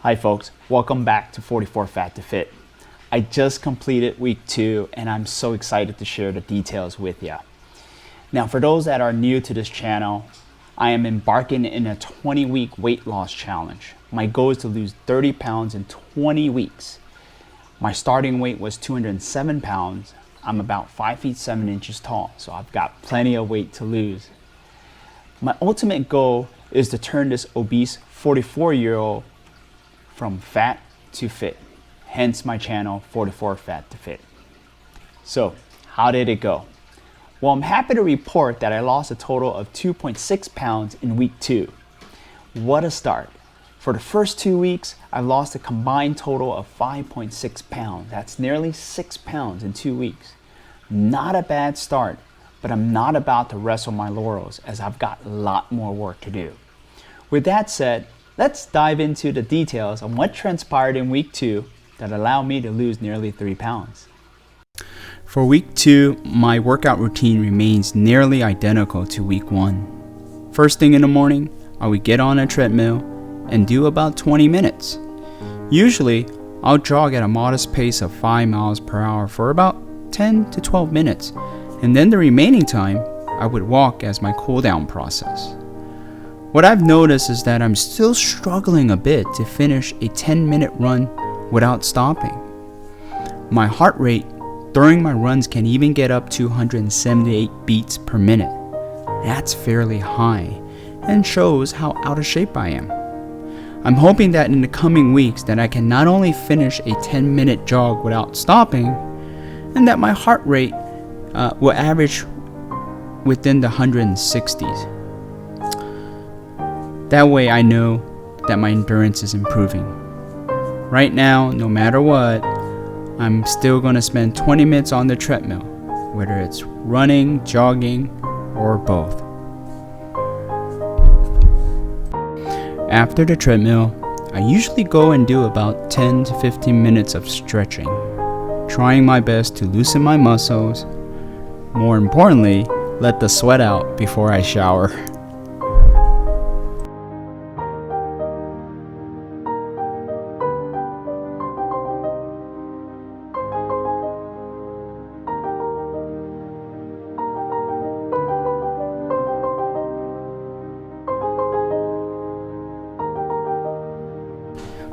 Hi folks, welcome back to 44FattoFit. I just completed week 2 and I'm so excited to share the details with you. Now for those that are new to this channel, I am embarking in a 20-week weight loss challenge. My goal is to lose 30 pounds in 20 weeks. My starting weight was 207 pounds. I'm about 5 feet 7 inches tall, so I've got plenty of weight to lose. My ultimate goal is to turn this obese 44-year-old from fat to fit, hence my channel 44FattoFit. So how did it go? Well, I'm happy to report that I lost a total of 2.6 pounds in week 2. What a start. For the first 2 weeks, I lost a combined total of 5.6 pounds. That's nearly 6 pounds in 2 weeks. Not a bad start, but I'm not about to rest on my laurels as I've got a lot more work to do. With that said, let's dive into the details on what transpired in week 2 that allowed me to lose nearly 3 pounds. For week 2, my workout routine remains nearly identical to week 1. First thing in the morning, I would get on a treadmill and do about 20 minutes. Usually, I'll jog at a modest pace of 5 miles per hour for about 10 to 12 minutes, and then the remaining time, I would walk as my cool down process. What I've noticed is that I'm still struggling a bit to finish a 10-minute run without stopping. My heart rate during my runs can even get up to 178 beats per minute. That's fairly high and shows how out of shape I am. I'm hoping that in the coming weeks that I can not only finish a 10-minute jog without stopping, and that my heart rate will average within the 160s. That way I know that my endurance is improving. Right now, no matter what, I'm still going to spend 20 minutes on the treadmill, whether it's running, jogging, or both. After the treadmill, I usually go and do about 10 to 15 minutes of stretching, trying my best to loosen my muscles. More importantly, let the sweat out before I shower.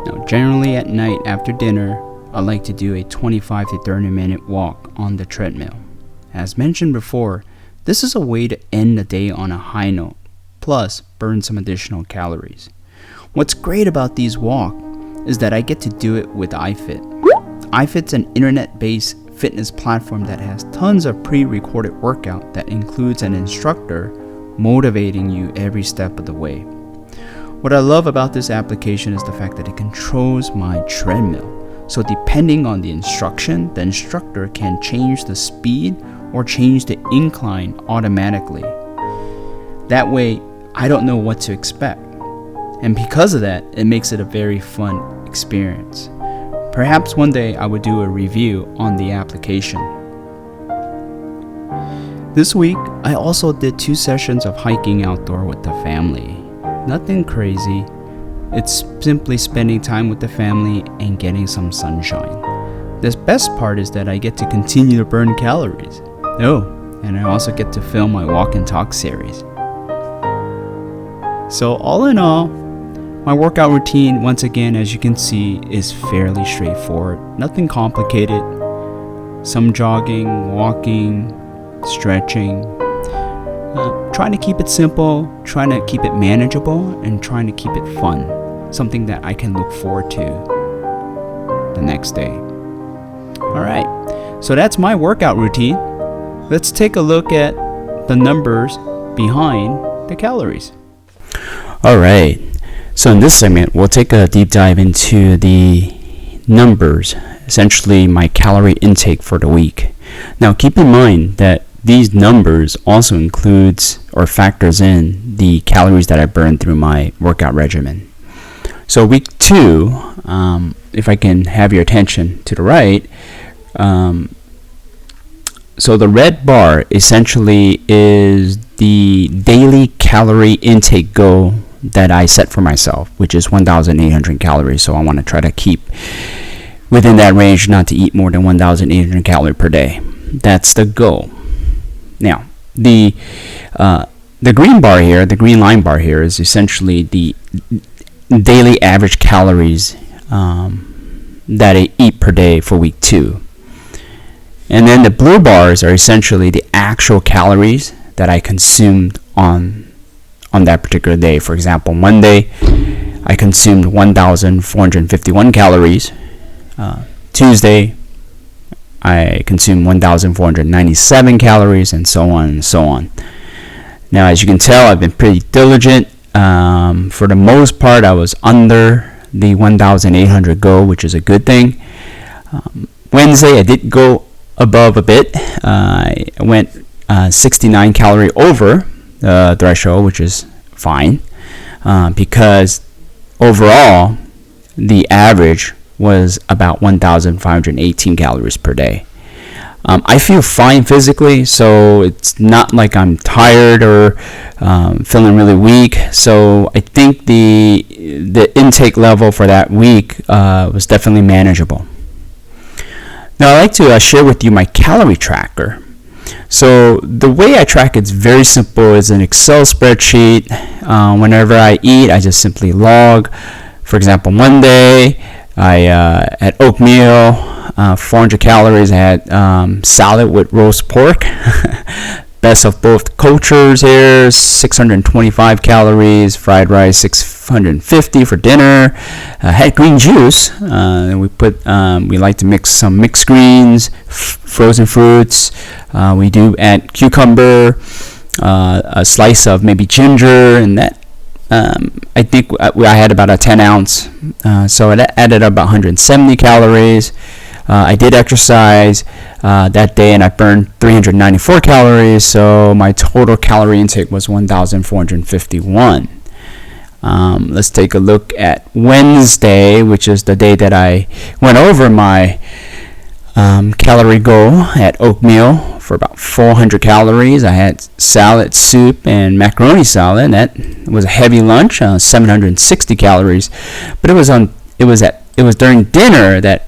Now, generally at night after dinner, I like to do a 25 to 30 minute walk on the treadmill. As mentioned before, this is a way to end the day on a high note, plus burn some additional calories. What's great about these walks is that I get to do it with iFit. iFit's an internet-based fitness platform that has tons of pre-recorded workout that includes an instructor motivating you every step of the way. What I love about this application is the fact that it controls my treadmill. So depending on the instruction, the instructor can change the speed or change the incline automatically. That way, I don't know what to expect. And because of that, it makes it a very fun experience. Perhaps one day I would do a review on the application. This week, I also did 2 sessions of hiking outdoor with the family. Nothing crazy. It's simply spending time with the family and getting some sunshine. The best part is that I get to continue to burn calories. Oh, and I also get to film my walk and talk series. So all in all, my workout routine, once again, as you can see, is fairly straightforward. Nothing complicated. Some jogging, walking, stretching. Trying to keep it simple, trying to keep it manageable, and trying to keep it fun. Something that I can look forward to the next day. Alright, so that's my workout routine. Let's take a look at the numbers behind the calories. Alright, so in this segment, we'll take a deep dive into the numbers, essentially my calorie intake for the week. Now keep in mind that these numbers also includes or factors in the calories that I burned through my workout regimen. So week 2, if I can have your attention to the right, so the red bar essentially is the daily calorie intake goal that I set for myself, which is 1,800 calories. So I want to try to keep within that range, not to eat more than 1,800 calories per day. That's the goal. Now, the green bar here, the green line bar here, is essentially the daily average calories that I eat per day for week 2. And then the blue bars are essentially the actual calories that I consumed on that particular day. For example, Monday, I consumed 1,451 calories. Tuesday, I consumed 1,497 calories, and so on and so on. Now, as you can tell, I've been pretty diligent. For the most part, I was under the 1,800 goal, which is a good thing. Wednesday, I did go above a bit. I went 69 calorie over the threshold, which is fine, because overall, the average was about 1,518 calories per day. I feel fine physically, so it's not like I'm tired or feeling really weak. So I think the intake level for that week was definitely manageable. Now I'd like to share with you my calorie tracker. So the way I track it's very simple. It's an Excel spreadsheet. Whenever I eat, I just simply log. For example, Monday, I had oatmeal, 400 calories. I had salad with roast pork. Best of both cultures here, 625 calories. Fried rice, 650 for dinner. Had green juice. We like to mix some mixed greens, frozen fruits. We do add cucumber, a slice of maybe ginger, and that. I think I had about a 10 ounce, so it added about 170 calories. I did exercise that day, and I burned 394 calories, so my total calorie intake was 1,451. Let's take a look at Wednesday, which is the day that I went over my calorie goal. I had oatmeal for about 400 calories. I had salad, soup, and macaroni salad. That was a heavy lunch, 760 calories. But it was during dinner that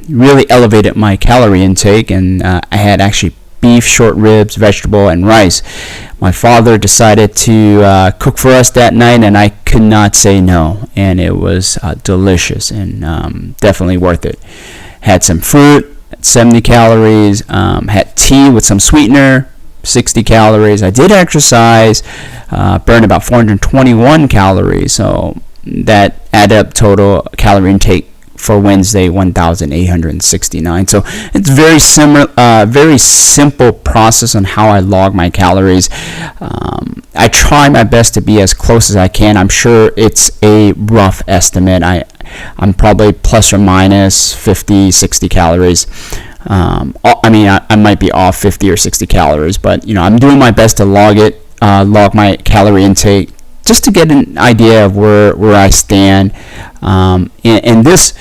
really elevated my calorie intake, and I had actually beef, short ribs, vegetable, and rice. My father decided to cook for us that night, and I could not say no. And it was delicious and definitely worth it. Had some fruit, 70 calories, had tea with some sweetener, 60 calories. I did exercise, burned about 421 calories, so that added up total calorie intake for Wednesday, 1,869. So it's very similar, very simple process on how I log my calories. I try my best to be as close as I can. I'm sure it's a rough estimate. I'm probably plus or minus 50, 60 calories. I might be off 50 or 60 calories, but I'm doing my best to log my calorie intake, just to get an idea of where I stand. And this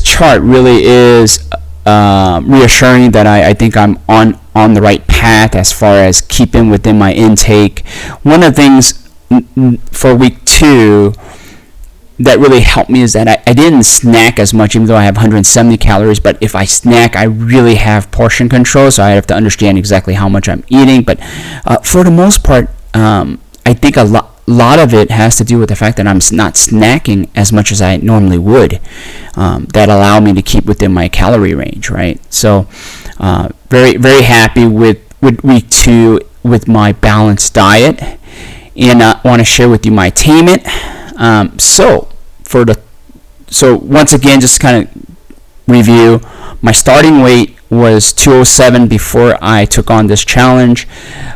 chart really is reassuring that I think I'm on the right path as far as keeping within my intake. One of the things for week 2 that really helped me is that I didn't snack as much, even though I have 170 calories. But if I snack, I really have portion control, so I have to understand exactly how much I'm eating. But for the most part, I think a lot of it has to do with the fact that I'm not snacking as much as I normally would. That allow me to keep within my calorie range, right? So very, very happy with week 2 with my balanced diet. And I want to share with you my attainment. So once again, just kind of review, my starting weight was 207 before I took on this challenge.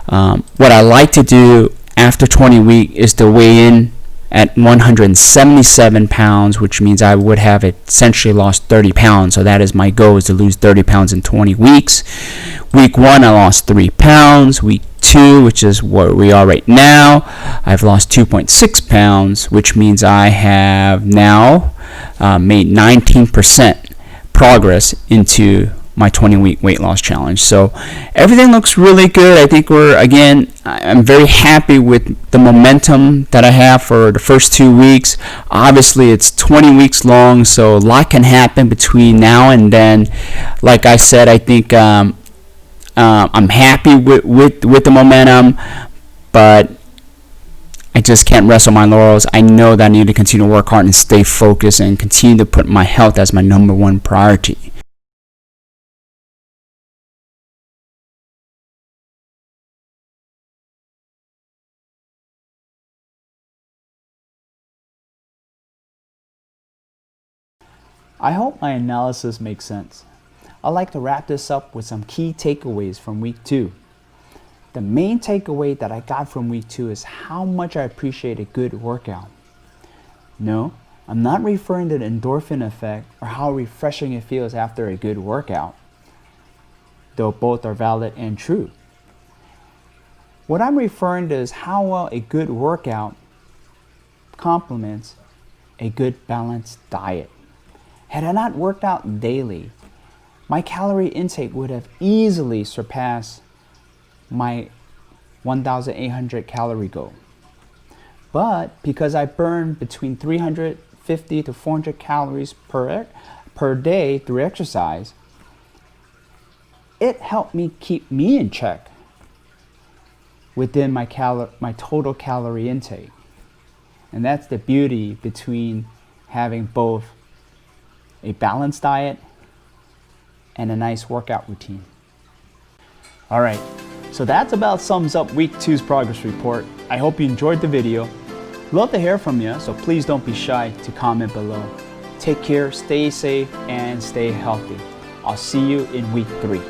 What I like to do after 20 weeks is to weigh in at 177 pounds, which means I would have essentially lost 30 pounds. So that is my goal, is to lose 30 pounds in 20 weeks. Week 1, I lost 3 pounds. Week 2, which is where we are right now, I've lost 2.6 pounds, which means I have now made 19% progress into my 20-week weight loss challenge. So everything looks really good. I think I'm very happy with the momentum that I have for the first 2 weeks. Obviously it's 20 weeks long, so a lot can happen between now and then. Like I said, I think I'm happy with the momentum, but I just can't rest on my laurels. I know that I need to continue to work hard and stay focused and continue to put my health as my number one priority. I hope my analysis makes sense. I'd like to wrap this up with some key takeaways from week 2. The main takeaway that I got from week 2 is how much I appreciate a good workout. No, I'm not referring to the endorphin effect or how refreshing it feels after a good workout, though both are valid and true. What I'm referring to is how well a good workout complements a good balanced diet. Had I not worked out daily, my calorie intake would have easily surpassed my 1,800 calorie goal. But because I burn between 350 to 400 calories per day through exercise, it helped me keep me in check within my total calorie intake. And that's the beauty between having both a balanced diet and a nice workout routine. All right, so that's about sums up week 2's progress report. I hope you enjoyed the video. Love to hear from you, so please don't be shy to comment below. Take care, stay safe, and stay healthy. I'll see you in week 3.